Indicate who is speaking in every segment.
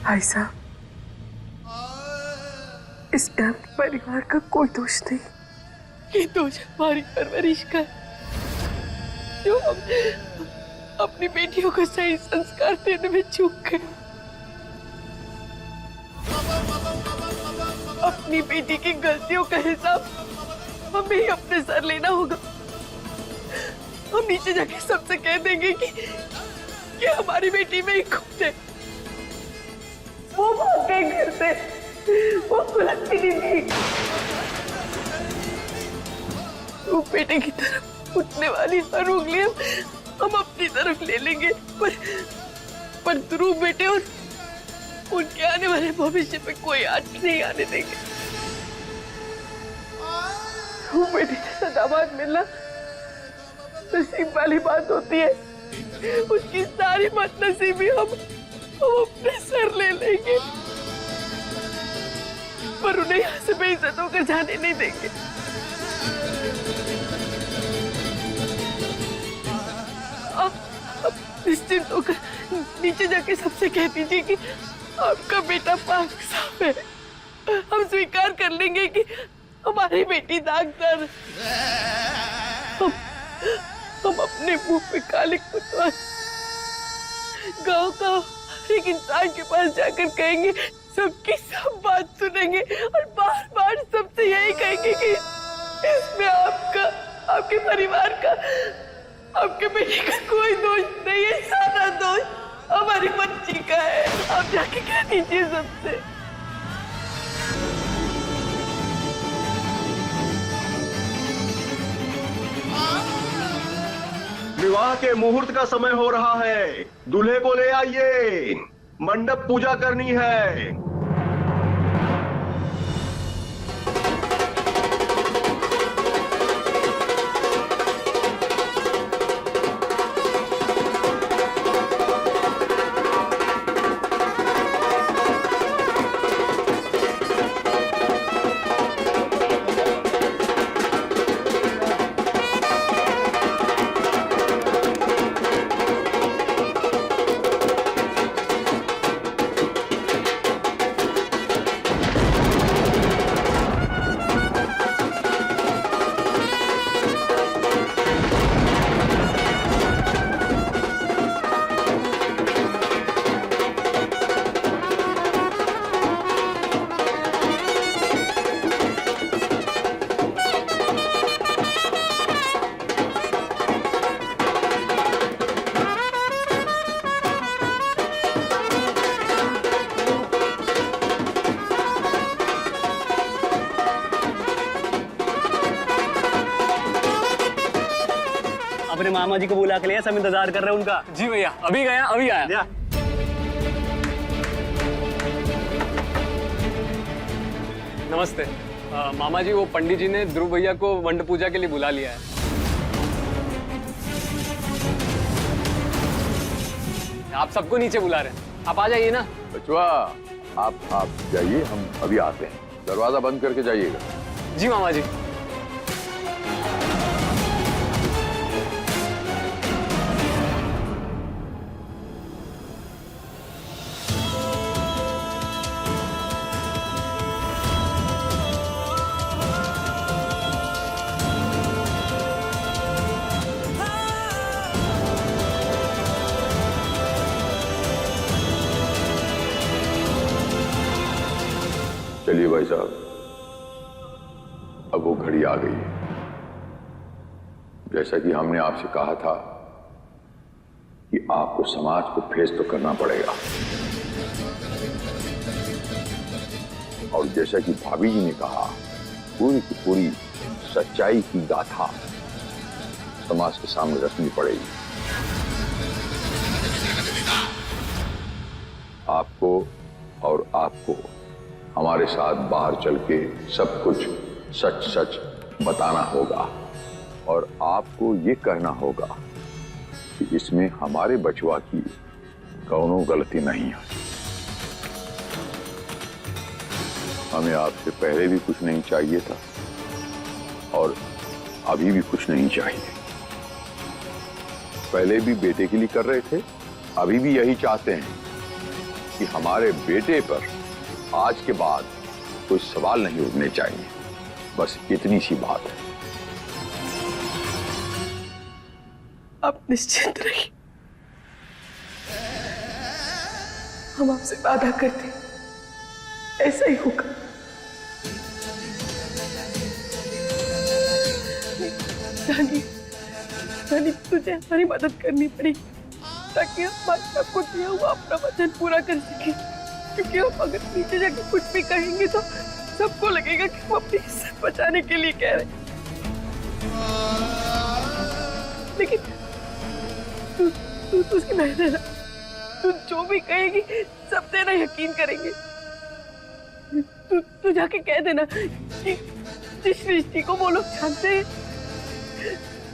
Speaker 1: भाई साहब, इसमें आपके परिवार का कोई दोष नहीं। ये दोष हमारी परवरिश का है, जो हम अपनी बेटियों को सही संस्कार देने में चूक गए। अपनी बेटी की गलतियों का हिसाब हमें ही अपने सर लेना होगा। हम नीचे जाके सबसे कह देंगे कि हमारी बेटी में ही खून है। वो भाग गए घर से, वो सुलझती नहीं थी। वो बेटे की तरफ उठने वाली हर उंगली हम अपनी तरफ ले लेंगे, पर ध्रुव बेटे और उनके आने वाले भविष्य पे कोई आँच नहीं आने देंगे। ध्रुव बेटे जैसा दामाद मिलना नसीब वाली बात होती है। उसकी सारी बदनसीबी हम अपने सर ले लेंगे, पर उन्हें यहाँ से बेइज्जत होकर जाने नहीं देंगे। आप निश्चिंत होकर नीचे जाके सबसे कह दीजिए कि आपका बेटा पाक साफ है। हम स्वीकार कर लेंगे कि हमारी बेटी दागदार। हम अपने मुंह पे काले कुत्ता गांव का एक इंसान के पास जाकर कहेंगे, सबकी सब बात सुनेंगे और बार बार सबसे यही कहेंगे कि इसमें आपका, आपके परिवार का, आपके बेटे का कोई दोष नहीं है। सारा दोष हमारी बच्ची का है। आप जाके कह दीजिए सबसे।
Speaker 2: विवाह के मुहूर्त का समय हो रहा है। दूल्हे को ले आइए, मंडप पूजा करनी है।
Speaker 3: अपने मामा जी को बुला के लिया, सब इंतजार कर रहे हैं उनका।
Speaker 4: जी भैया, अभी गया अभी आया। नमस्ते मामा जी, वो पंडित जी ने ध्रुव भैया को मंडप पूजा के लिए बुला लिया है। आप सबको नीचे बुला रहे हैं, आप आ जाइए ना।
Speaker 5: बचवा, आप जाइए, हम अभी आते हैं। दरवाजा बंद करके जाइएगा।
Speaker 4: जी मामा जी।
Speaker 5: चलिए भाई साहब, अब वो घड़ी आ गई है। जैसा कि हमने आपसे कहा था कि आपको समाज को फेस तो करना पड़ेगा, और जैसा कि भाभी जी ने कहा, पूरी की पूरी सच्चाई की गाथा समाज के सामने रखनी पड़ेगी। आपको और आपको हमारे साथ बाहर चल के सब कुछ सच सच बताना होगा, और आपको ये कहना होगा कि इसमें हमारे बचवा की कौनो गलती नहीं है। हमें आपसे पहले भी कुछ नहीं चाहिए था और अभी भी कुछ नहीं चाहिए। पहले भी बेटे के लिए कर रहे थे, अभी भी यही चाहते हैं। कि हमारे बेटे पर आज के बाद कोई सवाल नहीं उठने चाहिए। बस इतनी सी बात है।
Speaker 1: आप निश्चिंत रहिए, हम आपसे वादा करते हैं, ऐसा ही होगा। रानी, तुझे हमारी मदद करनी पड़ेगी ताकि हम आपको दिया हुआ अपना वचन पूरा कर सके, क्योंकि हम अगर नीचे जाके कुछ भी कहेंगे तो सबको लगेगा कि हम अपनी इज्जत बचाने के लिए कह रहे हैं। लेकिन तू उसकी बहन है ना, तू जो भी कहेगी सब तेरा यकीन करेंगे। तू जाके कह देना कि जिस सृष्टि को वो लोग जानते हैं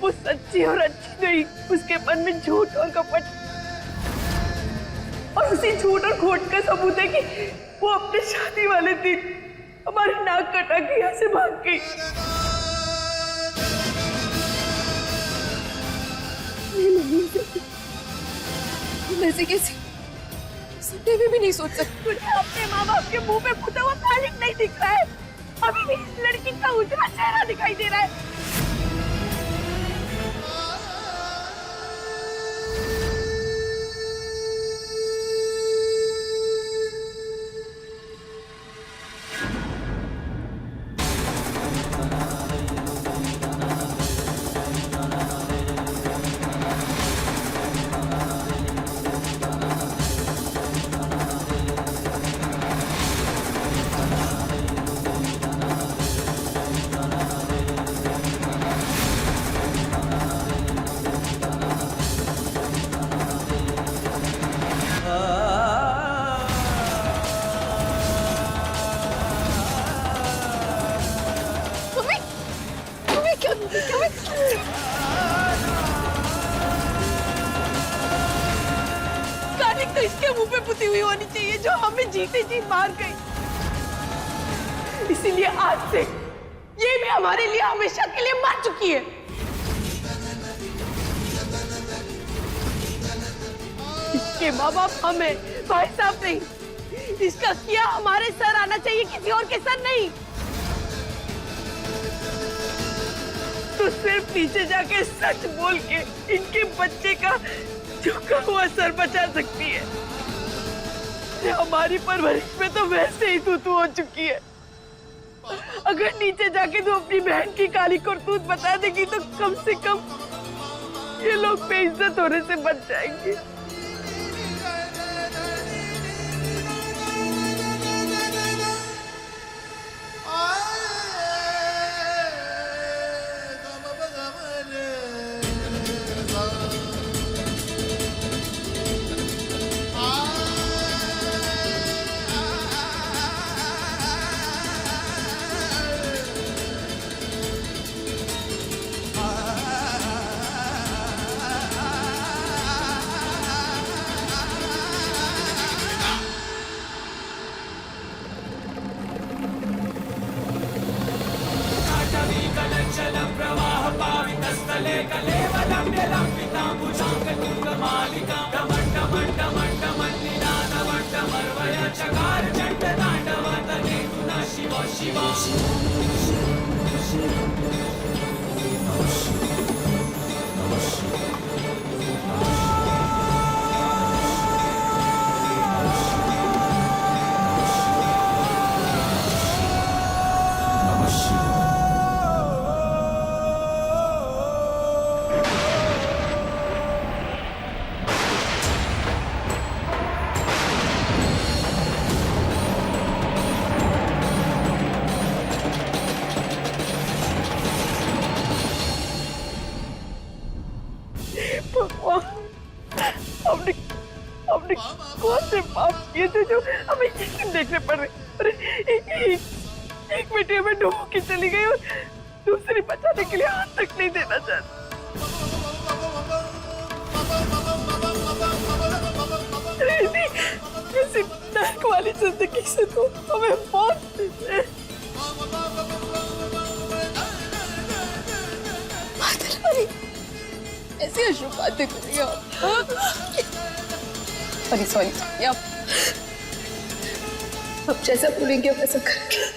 Speaker 1: वो सच्ची और अच्छी नहीं, उसके मन में झूठ और कपट, और उसी झूठ और खोट का सबूत है कि वो अपने शादी वाले दिन हमारी नाक कटा के यहाँ से भाग गई।
Speaker 6: ऐसे कैसे सपने में भी नहीं सोच सकती।
Speaker 1: तुझे अपने माँ बाप के मुंह पे फूटा हुआ तालिक नहीं दिख रहा है, अभी भी इस लड़की का उजला चेहरा दिखाई दे रहा है। तो इसके मुंह पे पुती हुई होनी चाहिए जो हमें जीते जी मार गई। इसीलिए आज से ये भी हमारे लिए हमेशा के लिए मर चुकी है। इसके माँ बाप हमें, भाई साहब नहीं। इसका किया हमारे सर आना चाहिए, किसी और के सर नहीं। तो सिर्फ नीचे जाके सच बोल के इनके बच्चे का झुका हुआ सर बचा सकती है। हमारी परवरिश में तो वैसे ही तू हो चुकी है। अगर नीचे जाके तू अपनी बहन की काली करतूत बता देगी तो कम से कम ये लोग बेइज्जत होने से बच जाएंगे। हमने कौन से पाप किए थे जो हमें ये देखने पड़ रहे। अरे एक बेटे में डूब के चली गई और दूसरी बचाने के लिए हाथ तक नहीं देना चाहती। ऐसी नर्क वाली जिंदगी से तो हमें बहुत
Speaker 6: ऐसी अशुभ बातें करिए आप। सॉरी आप अब जैसा बोलेंगे वैसा करेंगे।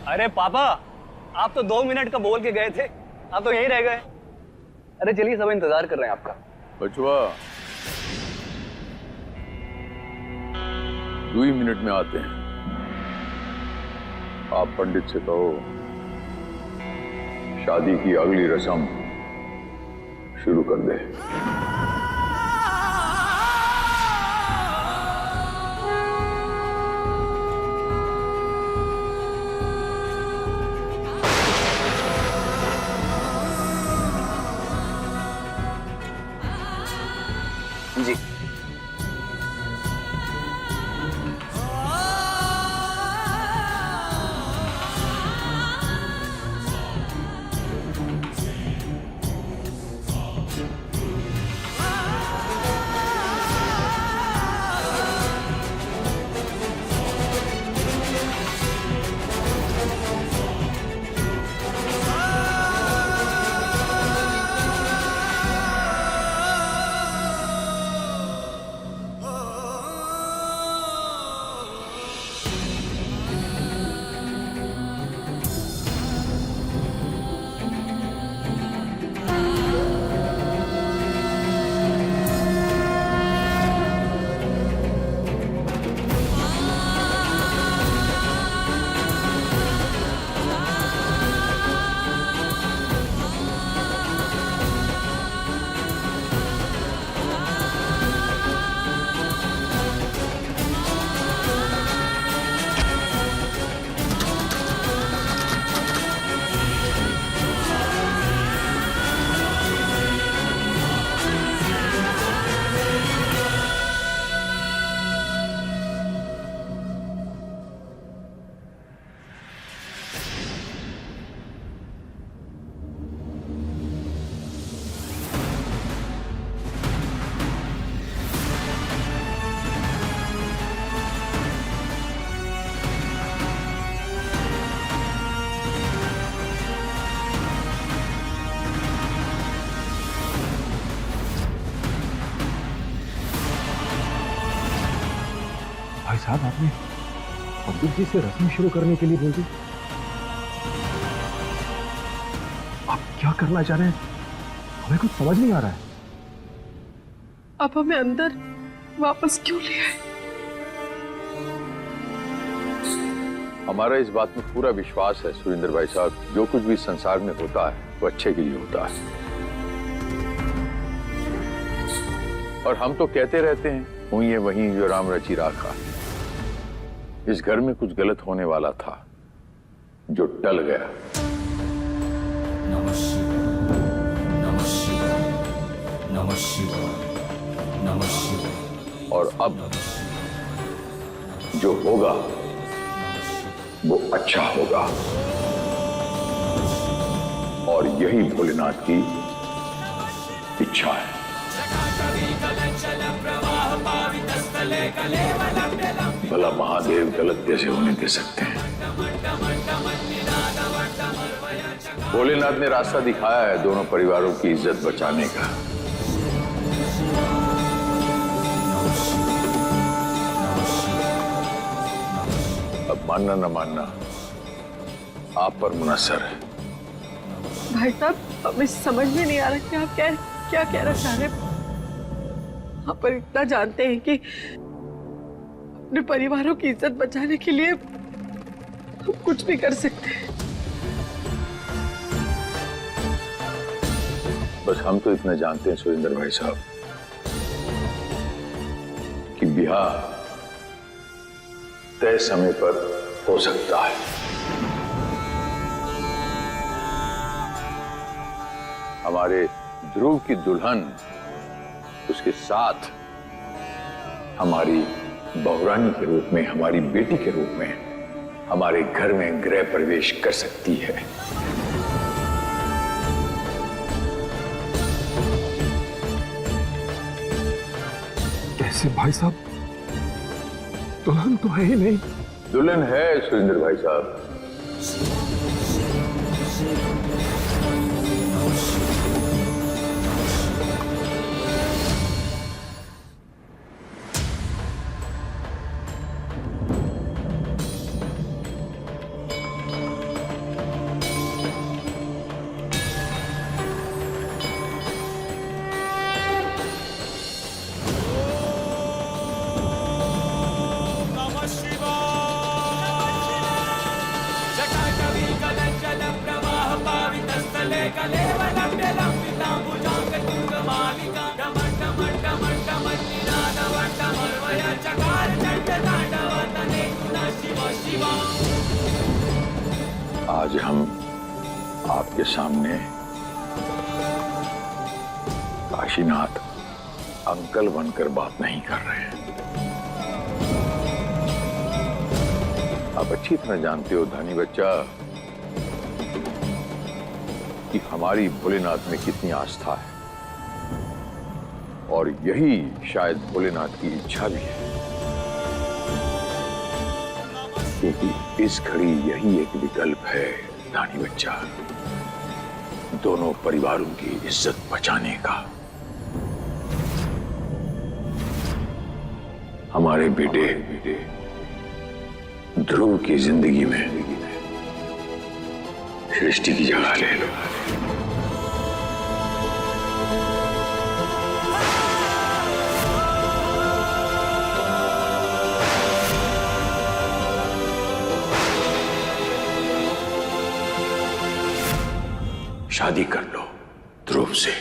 Speaker 3: अरे पापा, आप तो 2 मिनट का बोल के गए थे, आप तो यहीं रह गए। अरे चलिए, सब इंतजार कर रहे हैं आपका।
Speaker 5: बचवा 2 मिनट में आते हैं। आप पंडित से कहो शादी की अगली रस्म शुरू कर दे।
Speaker 3: जी।
Speaker 7: में अब्दुल जी से रस्म शुरू करने के लिए बोल दी। आप क्या करना चाह रहे हैं? हमें कुछ समझ नहीं आ रहा है।
Speaker 1: आप हमें अंदर वापस क्यों ले आए?
Speaker 5: हमारा इस बात में पूरा विश्वास है सुरेंद्र भाई साहब, जो कुछ भी संसार में होता है वो अच्छे के लिए होता है। और हम तो कहते रहते हैं हुई है वहीं जो राम रची राखा। इस घर में कुछ गलत होने वाला था जो टल गया।
Speaker 8: नमः शिवाय, नमः शिवाय, नमः शिवाय, नमः शिवाय।
Speaker 5: और अब जो होगा वो अच्छा होगा, और यही भोलेनाथ की इच्छा है। भला महादेव गलत कैसे होने दे सकते हैं? भोलेनाथ ने रास्ता दिखाया है दोनों परिवारों की इज्जत बचाने का। अब मानना न मानना आप पर मुनस्सर है।
Speaker 1: भाई साहब, हमें समझ में नहीं आ रहा कि आप क्या कहना चाह रहे हैं। आप पर इतना जानते हैं कि अपने परिवारों की इज्जत बचाने के लिए हम कुछ भी कर सकते हैं।
Speaker 5: बस हम तो इतना जानते हैं सुरेंद्र भाई साहब कि ब्याह तय समय पर हो सकता है। हमारे ध्रुव की दुल्हन उसके साथ हमारी बहुरानी के रूप में, हमारी बेटी के रूप में हमारे घर में गृह प्रवेश कर सकती है।
Speaker 7: कैसे भाई साहब? दुल्हन तो है ही नहीं।
Speaker 5: दुल्हन है सुरेंद्र भाई साहब। आज हम आपके सामने काशीनाथ अंकल बनकर बात नहीं कर रहे हैं। आप अच्छी तरह जानते हो धनी बच्चा कि हमारी भोलेनाथ में कितनी आस्था है, और यही शायद भोलेनाथ की इच्छा भी है, क्योंकि इस घड़ी यही एक विकल्प है धनी बच्चा, दोनों परिवारों की इज्जत बचाने का। हमारे बेटे ध्रुव की जिंदगी में सृष्टि की जगह ले लो। शादी कर लो ध्रुव से।